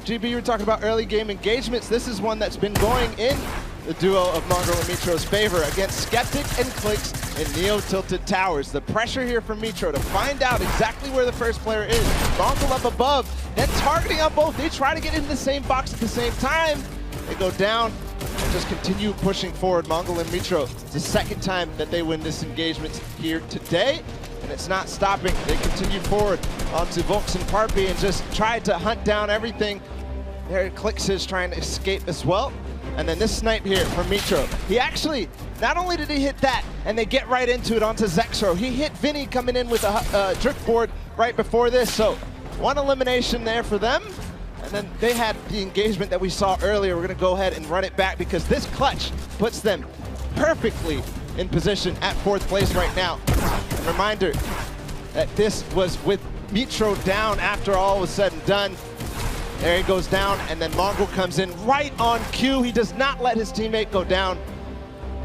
GB, you were talking about early game engagements. This is one that's been going in the duo of Mongraal and Mitr0's favor against Sceptic and Clicks in Neo-Tilted Towers. The pressure here from Mitr0 to find out exactly where the first player is. Mongraal up above, then targeting on both. They try to get in the same box at the same time. They go down and just continue pushing forward. Mongraal and Mitr0, it's the second time that they win this engagement here today, and it's not stopping. They continue forward onto Vox and Parpy and just try to hunt down everything. There Clicks is trying to escape as well. And then this snipe here from Mitr0. He actually, not only did he hit that, and they get right into it onto Zexro, he hit Vinny coming in with a driftboard right before this. So one elimination there for them. And then they had the engagement that we saw earlier. We're gonna go ahead and run it back because this clutch puts them perfectly in position at 4th place right now. A reminder that this was with Mitr0 down after all was said and done. There he goes down, and then Mongraal comes in right on cue. He does not let his teammate go down.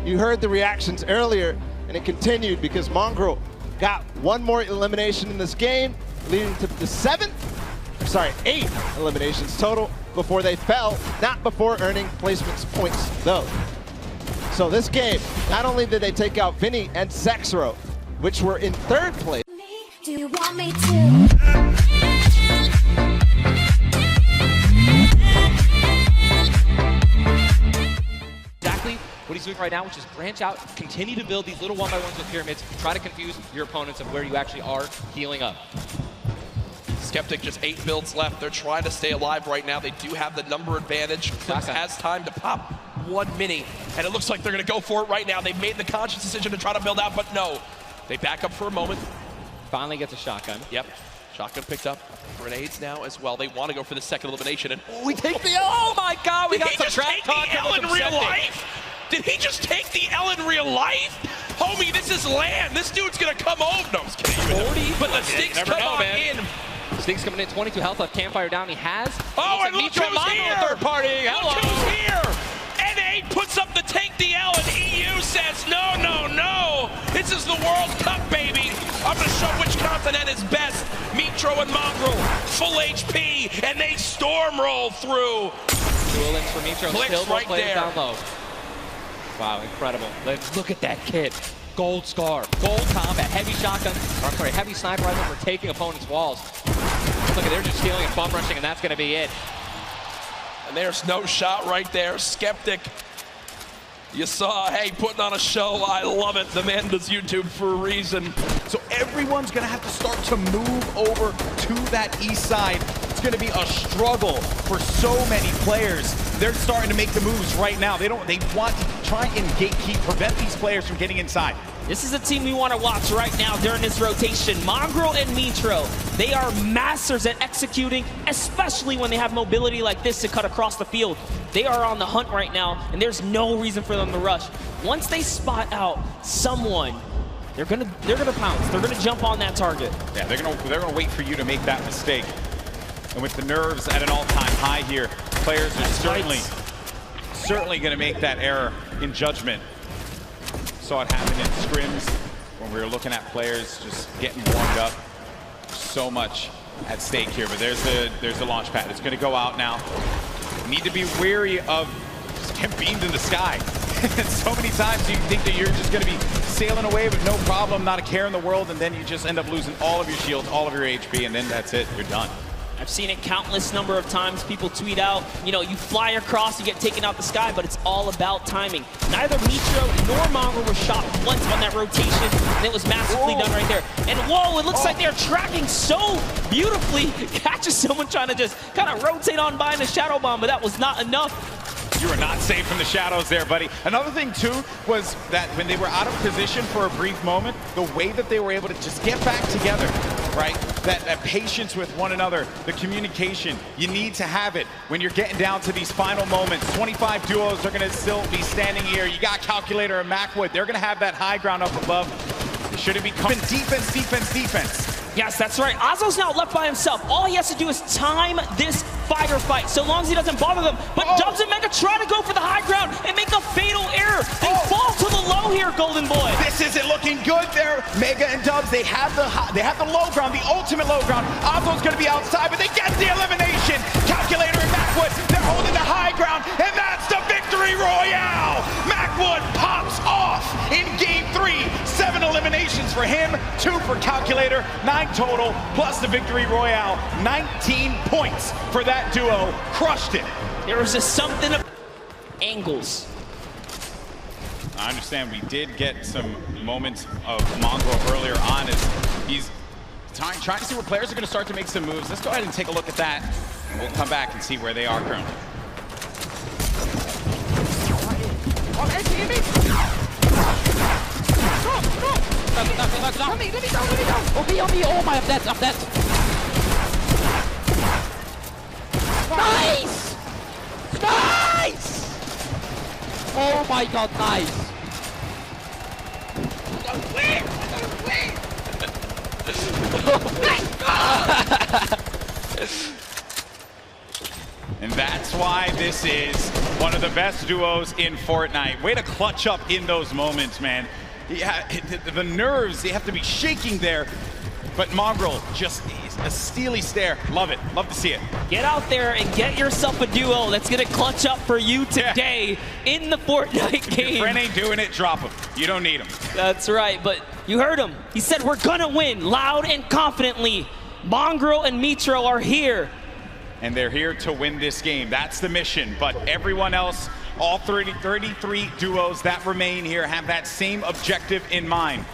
You heard the reactions earlier, and it continued because Mongraal got one more elimination in this game, leading to the 8 eliminations total before they fell, not before earning placements points though. So this game, not only did they take out Vinny and Zexro, which were in 3rd place. Do you want me to? What he's doing right now, which is branch out, continue to build these little 1x1s with pyramids, try to confuse your opponents of where you actually are healing up. Sceptic just 8 builds left. They're trying to stay alive right now. They do have the number advantage. Clicks has time to pop one mini, and it looks like they're going to go for it right now. They've made the conscious decision to try to build out, but no. They back up for a moment. Finally gets a shotgun. Yep. Shotgun picked up. Grenades now as well. They want to go for the 2nd elimination, and we take the, oh my god, we got some trap talk. Did he just take the L in real life? Did he just take the L in real life? Homie, this is land. This dude's gonna come over. No, I'm just kidding. 40, but the Sticks come on in. Sticks coming in, 22 health left, Campfire down, he has. Oh, and look Mitr0 who's here. Third party. Hello. Look who's here. N8 puts up the take the L, and EU says, no, no, no. This is the World Cup, baby. I'm gonna show which continent is best. Mitr0 and Mongraal, full HP, and they storm roll through. Duelings for Mitr0, Clicks still right there. Down low. Wow, incredible. Look at that kid. Gold scar, gold combat, heavy shotgun, or I'm sorry, heavy sniper rifle for taking opponents' walls. Look at, they're just stealing and bum rushing, and that's gonna be it. And there's no shot right there. Sceptic, you saw, hey, putting on a show. I love it. The man does YouTube for a reason. So everyone's gonna have to start to move over to that east side. It's gonna be a struggle for so many players. They're starting to make the moves right now. They want to try and gatekeep, prevent these players from getting inside. This is a team we want to watch right now during this rotation. Mongraal and Mitr0, they are masters at executing, especially when they have mobility like this to cut across the field. They are on the hunt right now, and there's no reason for them to rush. Once they spot out someone, they're gonna pounce. They're gonna jump on that target. Yeah, they're gonna wait for you to make that mistake. And with the nerves at an all-time high here, players are certainly gonna make that error in judgment. Saw it happen in scrims when we were looking at players just getting warmed up. So much at stake here, but there's the launch pad. It's gonna go out now. Need to be wary of just getting beamed in the sky. So many times you think that you're just gonna be sailing away with no problem, not a care in the world, and then you just end up losing all of your shields, all of your HP, and then that's it, you're done. I've seen it countless number of times. People tweet out, you know, you fly across, you get taken out the sky, but it's all about timing. Neither Mitr0 nor Mongraal were shot once on that rotation, and it was masterfully done right there. And whoa, it looks like they're tracking so beautifully. Catches someone trying to just kind of rotate on by in a shadow bomb, but that was not enough. You were not safe from the shadows there, buddy. Another thing, too, was that when they were out of position for a brief moment, the way that they were able to just get back together, right? That patience with one another, the communication, you need to have it when you're getting down to these final moments. 25 duos are going to still be standing here. You got Calculator and Macwood. They're going to have that high ground up above. It shouldn't be coming. Defense, defense, defense. Yes, that's right. Azo's now left by himself. All he has to do is time this fight, so long as he doesn't bother them. But Dubs and Mega try to go for the high ground and make a fatal error. They fall to the low here, Golden Boy. This isn't looking good there. Mega and Dubs, they have the low ground, the ultimate low ground. Azo's gonna be outside, but they get the elimination. Calculator and for him, 2 for Calculator, 9 total, plus the victory royale. 19 points for that duo. Crushed it. There was just something of angles. I understand we did get some moments of Mongraal earlier on as he's trying to see where players are going to start to make some moves. Let's go ahead and take a look at that, and we'll come back and see where they are currently. Let me go. Oh my, I'm dead. Nice! Nice! Oh my god, nice! And that's why this is one of the best duos in Fortnite. Way to clutch up in those moments, man. Yeah, the nerves, they have to be shaking there. But Mongraal, just a steely stare. Love it. Love to see it. Get out there and get yourself a duo that's going to clutch up for you today in the Fortnite game. If your friend ain't doing it, drop him. You don't need him. That's right, but you heard him. He said we're going to win loud and confidently. Mongraal and Mitr0 are here. And they're here to win this game. That's the mission. But everyone else, all 33 duos that remain here have that same objective in mind.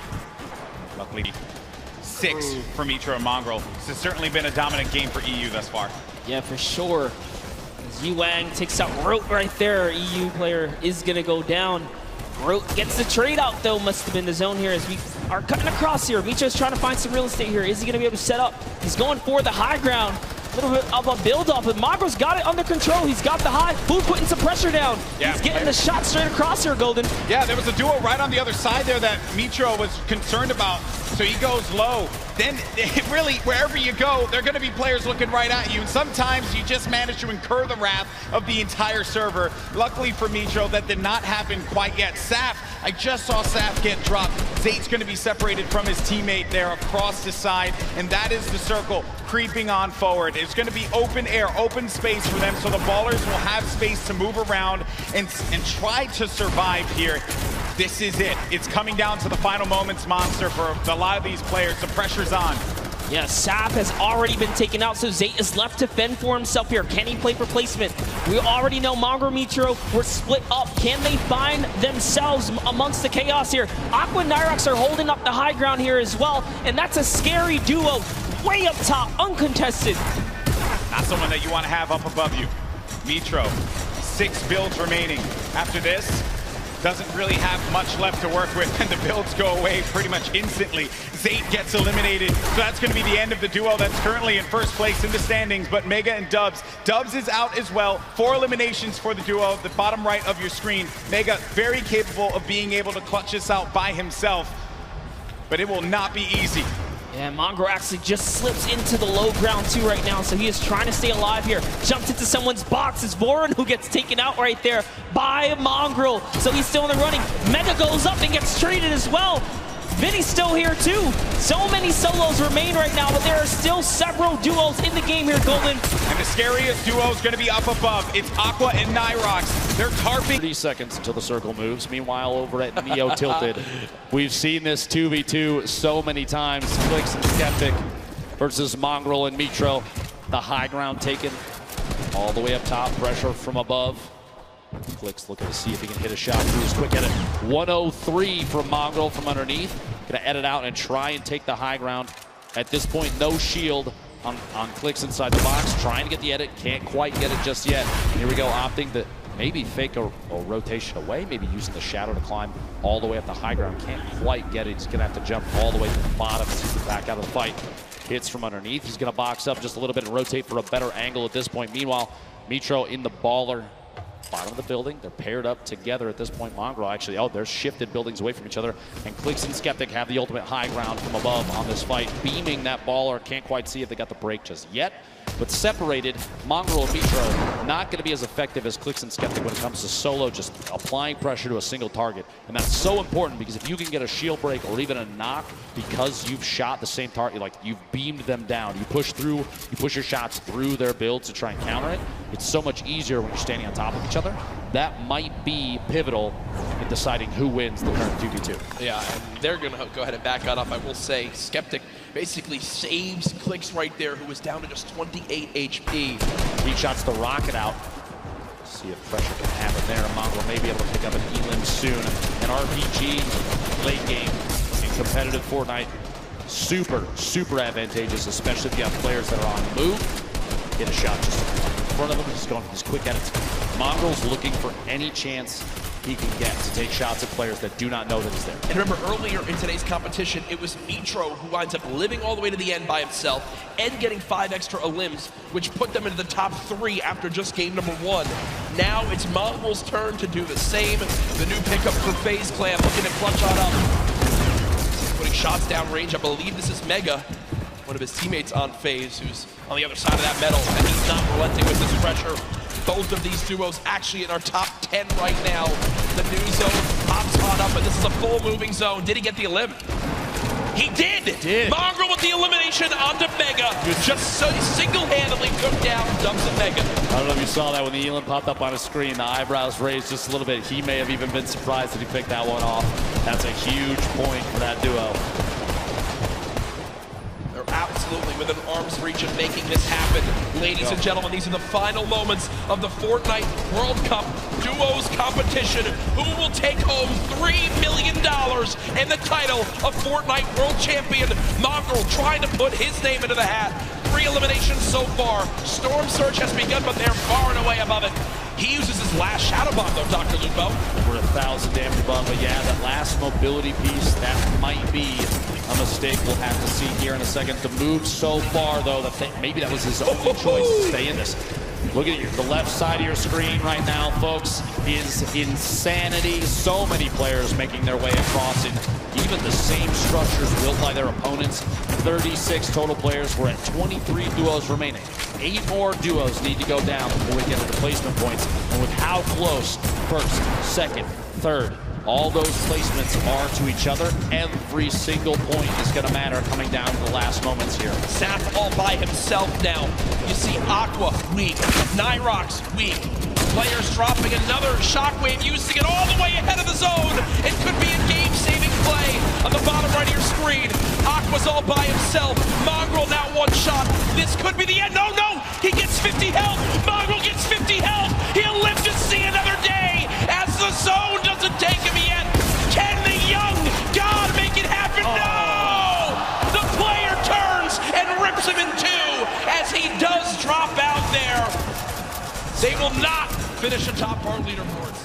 Luckily, 6 for Mitr0 and Mongraal. This has certainly been a dominant game for EU thus far. Yeah, for sure. As Yuang takes out Rote right there, EU player is going to go down. Rote gets the trade out, though. Must have been the zone here as we are cutting across here. Mitr0's trying to find some real estate here. Is he going to be able to set up? He's going for the high ground. A little bit of a build-up, but Mongraal's got it under control. He's got the high. Who's putting some pressure down? Yeah, he's getting the shot straight across here, Golden. Yeah, there was a duo right on the other side there that Mitr0 was concerned about, so he goes low. Then, really, wherever you go, there are going to be players looking right at you, and sometimes you just manage to incur the wrath of the entire server. Luckily for Mitr0, that did not happen quite yet. Saf, I just saw Saf get dropped. Zate's going to be separated from his teammate there across the side, and that is the circle creeping on forward. It's going to be open air, open space for them, so the ballers will have space to move around and try to survive here. This is it. It's coming down to the final moments, Monster, for a lot of these players. The pressure's on. Yeah, Saf has already been taken out, so Zate is left to fend for himself here. Can he play replacement? We already know Mongraal, Mitr0 were split up. Can they find themselves amongst the chaos here? Aqua and Nyrox are holding up the high ground here as well, and that's a scary duo. Way up top, uncontested. Not someone that you want to have up above you. Mitr0, 6 builds remaining. After this, doesn't really have much left to work with, and the builds go away pretty much instantly. Zate gets eliminated, so that's going to be the end of the duo that's currently in first place in the standings, but Mega and Dubs. Dubs is out as well. 4 eliminations for the duo, the bottom right of your screen. Mega, very capable of being able to clutch this out by himself, but it will not be easy. Yeah, Mongraal actually just slips into the low ground too right now, so he is trying to stay alive here. Jumps into someone's box. It's Voron who gets taken out right there by Mongraal, so he's still in the running. Mega goes up and gets traded as well. Vinny's still here too. So many solos remain right now, but there are still several duos in the game here, Golden. And the scariest duo is going to be up above. It's Aqua and Nyrox. They're tarping. 30 seconds until the circle moves. Meanwhile, over at Neo Tilted, we've seen this 2v2 so many times. Clicks and Sceptic versus Mongraal and Mitr0. The high ground taken all the way up top. Pressure from above. Clicks looking to see if he can hit a shot. Who's quick at it. 103 from Mongraal from underneath. Gonna edit out and try and take the high ground. At this point, no shield on Clicks inside the box. Trying to get the edit. Can't quite get it just yet. Here we go, opting to maybe fake a rotation away. Maybe using the shadow to climb all the way up the high ground. Can't quite get it. He's gonna have to jump all the way to the bottom to get back out of the fight. Hits from underneath. He's gonna box up just a little bit and rotate for a better angle at this point. Meanwhile, Mitr0 in the baller. Bottom of the building, they're paired up together at this point. Mongraal actually, they're shifted buildings away from each other, and Clicks and Sceptic have the ultimate high ground from above on this fight, beaming that baller. Can't quite see if they got the break just yet. But separated, Mongraal and Mitr0 not going to be as effective as Clix and Sceptic when it comes to solo, just applying pressure to a single target. And that's so important because if you can get a shield break or even a knock because you've shot the same target, like you've beamed them down, you push your shots through their builds to try and counter it, it's so much easier when you're standing on top of each other. That might be pivotal in deciding who wins the current 2v2. Yeah, and they're going to go ahead and back that up. I will say Sceptic basically saves Clix right there, who was down to just 28 HP. He shots the rocket out. See if pressure can happen there. Mongraal may be able to pick up an elim soon. An RPG late game in competitive Fortnite. Super advantageous, especially if you have players that are on move. Get a shot just in front of him. He's going as quick at it. Mongraal's looking for any chance he can get to take shots at players that do not know that he's there. And remember, earlier in today's competition, it was Mitr0 who winds up living all the way to the end by himself and getting 5 extra elims, which put them into the top 3 after just game number 1. Now it's Mongraal's turn to do the same. The new pickup for FaZe Clan looking to clutch on up. Putting shots down range. I believe this is Mega, one of his teammates on FaZe, who's on the other side of that metal, and he's not relenting with this pressure. Both of these duos actually in our top 10 right now. The new zone pops on up, and this is a full moving zone. Did he get the elim? He did! Mongraal with the elimination onto Mega. Just so single-handedly took down Dubs and Mega. I don't know if you saw that when the elim popped up on his screen. The eyebrows raised just a little bit. He may have even been surprised that he picked that one off. That's a huge point for that duo. Absolutely within arm's reach of making this happen. Ladies and gentlemen, these are the final moments of the Fortnite World Cup Duos competition. Who will take home $3 million and the title of Fortnite World Champion? Mongraal trying to put his name into the hat. 3 eliminations so far. Storm Surge has begun, but they're far and away above it. He uses his last Shadow Bomb, though, Dr. Lupo. Over 1,000 damage bomb, but yeah, that last mobility piece, that might be a mistake we'll have to see here in a second. To move so far, though, maybe that was his only choice to stay in this. Look at the left side of your screen right now, folks, is insanity. So many players making their way across it. Even the same structures built by their opponents. 36 total players. We're at 23 duos remaining. 8 more duos need to go down before we get to the placement points. And with how close first, second, third, all those placements are to each other, every single point is going to matter coming down to the last moments here. Saf all by himself now. You see Aqua weak, Nyrox weak. Players dropping another shockwave, using it all the way ahead of the zone. It could be a game-saving play on the bottom right of your screen. Aqua's all by himself. Mongraal now 1 shot. This could be the end. No, he gets 50 health. Mongraal gets 50 health. He'll live to see another day as the zone doesn't take him yet. Can the young god make it happen? No! The player turns and rips him in 2 as he does drop out there. They will not finish atop our leaderboards.